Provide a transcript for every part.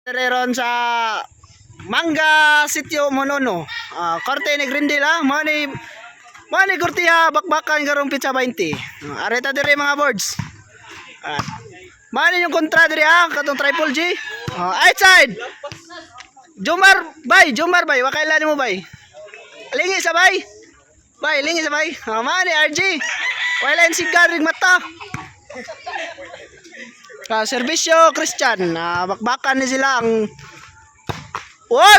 Ron sa Manga Sitio Monono. Korte ni Grindel Mani kurtiya bakbakan karong pizza 20. Areta dire mga boards. Mani yung kontra dire katong triple G. Outside. Jomar bay, wakailan mo bay. Lingi sa bay. Bay, lingi sa bay. Mani RG. Wala yung sigar ring mata. Serbisyo Christian, bakbakan ni sila ang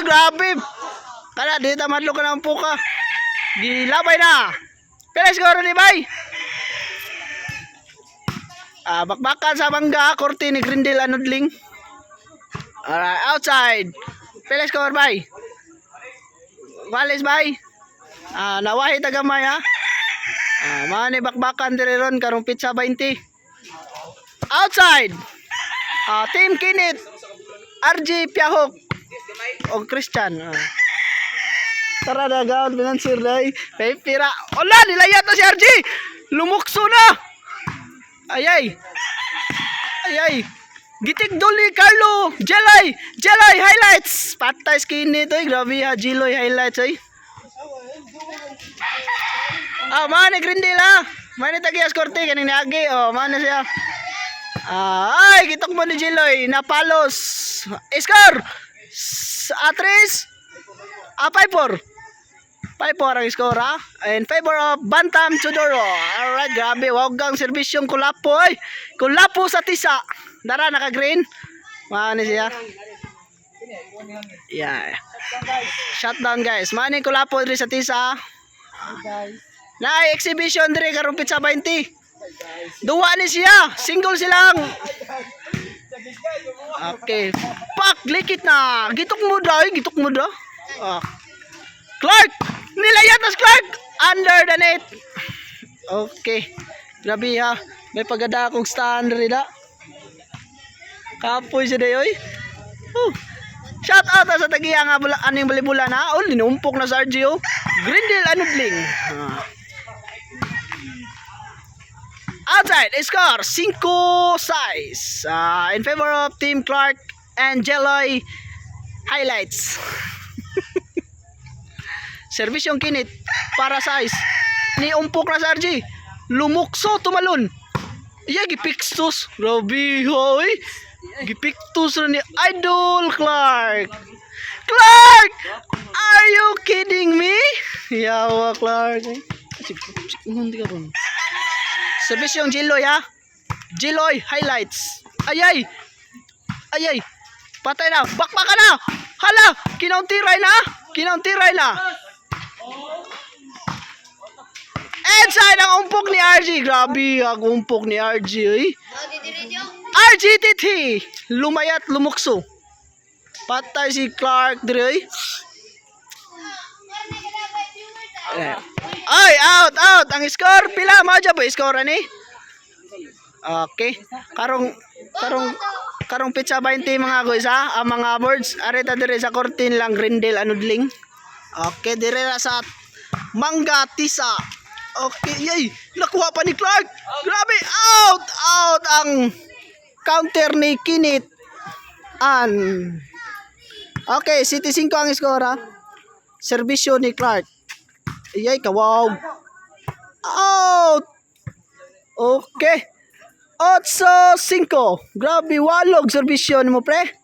grabe. Kana di ta madlo ka ng puka. Gilabay na. Pila siguro ni bay. Bakbakan sa Mangga, korte ni Grindel Anudling. Alright, outside. Pila siguro bay. Walis bay. Nawahi tagamay ha. Mani bakbakan dire ron karong pizza 20. Outside. Team Kinit, RG Piahok o Christian. Tara na gawin financier day. Kay pira. Ola, nilayat na si RG. Lumukso na. Ayay. Gitik duli Carlo. Jelay highlights. Patay skinny to. Grabe ha, Jeloy highlights ay. Mani Grindel Mani tagias korte kaning niagi. Mani siya. Gitok mo ni Jeloy napalos. Score 5-4 ang score in favor of Bantam Chodoro. Alright, grabe, wag gang serbisyong kulapo kulapo sa tisa. Dara naka green. Mani siya. Yeah. Shutdown guys. Mani kulapo diri sa tisa. Na exhibition diri karong pizza 20. Duwa ni siya, single silang. Okay. Pak likit na. Gitok mo daw. Clark, nilayat na Clark under the net. Okay. Grabe ha. May pagada akong standard da. Kapoy siya dayoy. Shout out sa tagiya nga aning balibula na. Linumpok na sa RGO. Grindel Anudling. Outside, score 5-6 in favor of Team Clark and Jeloy highlights. Serbisyong Kinit para size ni umpok na sa RG. Lumukso tumalon. Gipiktus. Grabe hoy. Gipiktus ni Idol Clark. Are you kidding me? Yawa Clark. Hindi ka ron. Serbisyong Jeloy Jeloy highlights. Ayay. Patay na. Bakbaka na. Hala. Kinauntiray na. Inside ang umpok ni RG. Grabe ang umpok ni RG. RGTT. Lumayat lumukso. Patay si Clark dire. Out. Ang score pila mo dyan po score ni. Okay. Karong pizza 20 mga guys ang mga boards. Areta dire sa kortin lang Grindel Anudling. Okay, dire sa Mangga Tisa. Okay, nakuha pa ni Clark. Grabe, out ang counter ni Kinit. Okay, City 5 ang score Serbisyo ni Clark. Kawaw. Out. Okay. 8-5. Grabe, walog serbisyon mo pre.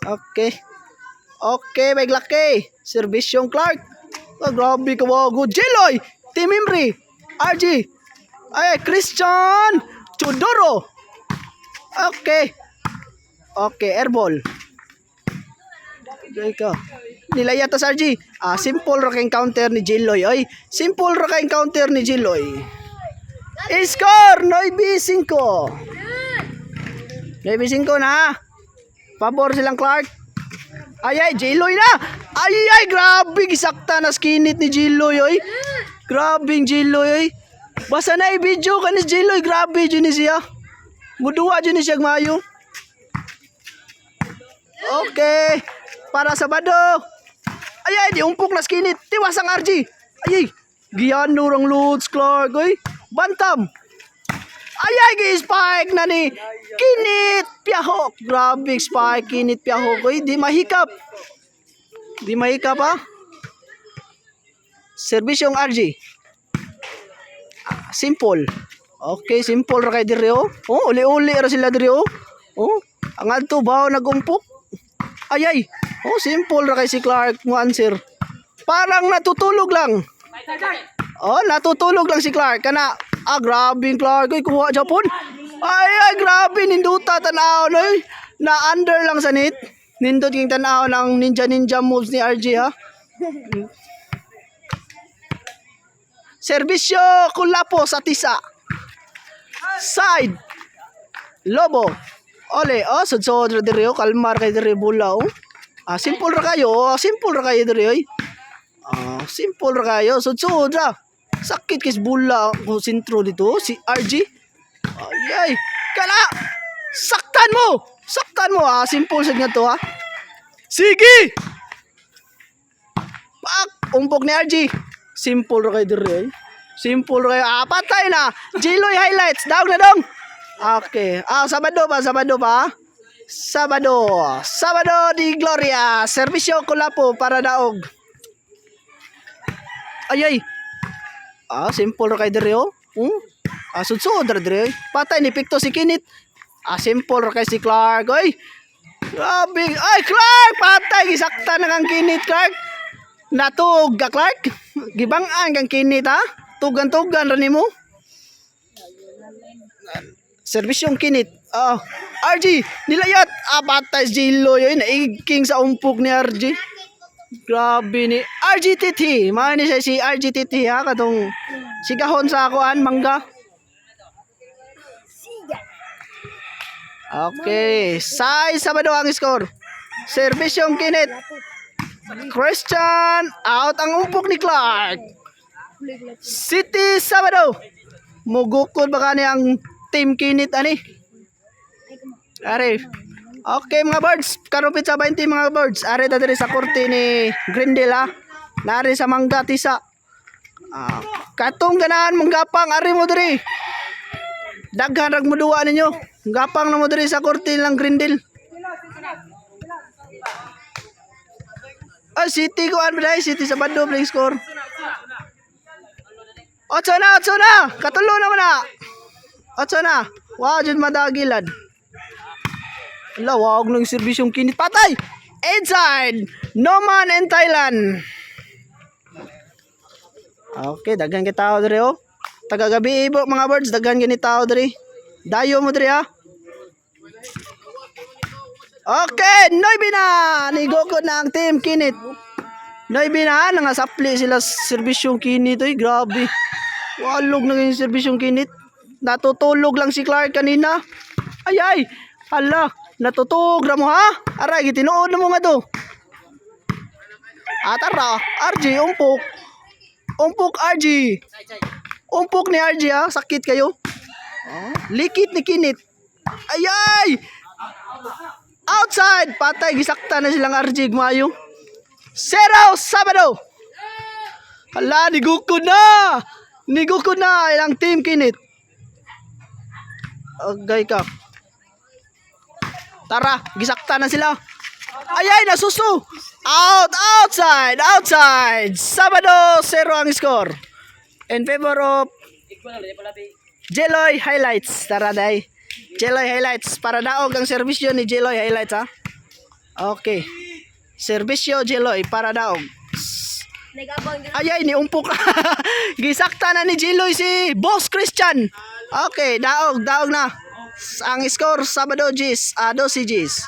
Okay, may laki. Serbisyong Clark. Grabe kawaw. Jeloy. Team Imri. RG. Christian Chodoro. Okay, airball. Nilayat sa RG. Simple ra kay counter ni Jeloy. Score 9-5. 9-5 na. Pabor silang Clark. Jeloy na. Grabe gisakta na skinit ni Jeloy. Grabe Jeloy. Basta na i-video ka ni Jeloy. Grabe dyan siya. Muduwa dyan siya mayo. Okay. Para sa Bado. Di umpok na skinit. Tiwas ang RG. Giyano rang loads Clark. Bantam. Ay, spike na ni Kinit Piahok. Grabe, spike, Kinit Piahok. Uy, di mahikap. Di mahikap, ha? Service yung RG. Simple. Okay, simple ra kay dire, oh. Oh, uli-uli ra sila dire, oh. Oh, ang adto ba nagumpok? Ay. Oh, simple ra kay si Clark mo answer. Parang natutulog lang. Oh, natutulog lang si Clark. Kana, grabe Clark. Ay, kuha Japon. Ay, grabe. Ninduta, tanaw. Ay, na under lang sa net. Nindot yung tanaw ng ninja moves ni RG, ha? Servisyo Kulapo sa Tisa. Side. Lobo. Ole, sudsod ra diri, kalmar kay diri bula, oh. Simple ra kayo. Simple ra kayo diri, oy. Simple ra kayo. Sudsod ra. Sakit kis bula ko sentro dito si RG. Ay. Kana. Saktan mo. Simple sad nga to, ha. Sige. Pak, umpok ni RG. Simple ra kay diri, oy. Simple ra kayo. Patay na. Jiloy highlights. Daog na dong. Okay. Sabado pa. Sabado di Gloria. Servisyo Kulapo para daog. Ay. Simple ra kay diri, oh. Sudsod ra diri. Patay ni Picto si Kinit. Simple ra kay si Clark, oy. Grabe. Ay, Clark, patay gisakta na kang Kinit, Clark. Natug ka, Clark. Gibang-an kang Kinit, ha. Tugan-tugan ra nimo. Servisyong Kinit. RG, nilayat. Patay si Jilo, yun. Naigking sa umpok ni RG. Grabe ni RGTT. Maani siya si RGTT, ha, katong sigahon sa akuan mangga. Okay, Sabado ang score. Service yung Kinit. Christian out ang umpok ni Clark. City Sabado. Mugukod baka ni ang team Kinit ani. Are. Okay mga birds, karupit sa 20 mga birds. Are ta diri sa korte ni Grindel, ha. Nari sa Mangga Tisa. Katong ganahan mong gapang ari mo diri. Daghan rag mo duwa ninyo. Gapang na mo diri sa korte lang Grindel. City ko an biday, City Sabado play score. 8 na. Katulo na mo na. 8 na. Wow, jud madagilad. Wag nang serbisyong Kinit. Patay! Inside! No man in Thailand. Okay, daghan kay tao diri, oh. Tagagabi ibo mga birds, daghan gini tao diri. Dayo mo diri, ha. Okay, Noybi na. Nigokod na ang team Kinit. Noybi na, nangasapli sila serbisyong Kinit, oy. Grabe. Walog na yung serbisyong Kinit. Natutulog lang si Clark kanina. Ay. Hala. Natutog ra mo, ha? Aray, gitinuod na mo nga to. Tara, RG, umpok. Umpok RG. Umpok ni RG, ha? Sakit kayo. Likit ni Kinit. Ay! Outside! Patay, gisakta na silang RG, gumayo. 0 Sabado. Hala, nigukod na ilang team Kinit. Okay ka. Tara, gisakta na sila. Ay, nasuso. Outside. Sabado, 0 ang score. In favor of Jeloy Highlights. Tara, day. Jeloy Highlights. Para daog ang servisyo ni Jeloy Highlights, ha. Okay. Servisyo Jeloy para daog. Ay, ni umpok. Gisakta na ni Jeloy si Boss Christian. Okay, daog na. Ang score Sabado Gis, 12 Gis.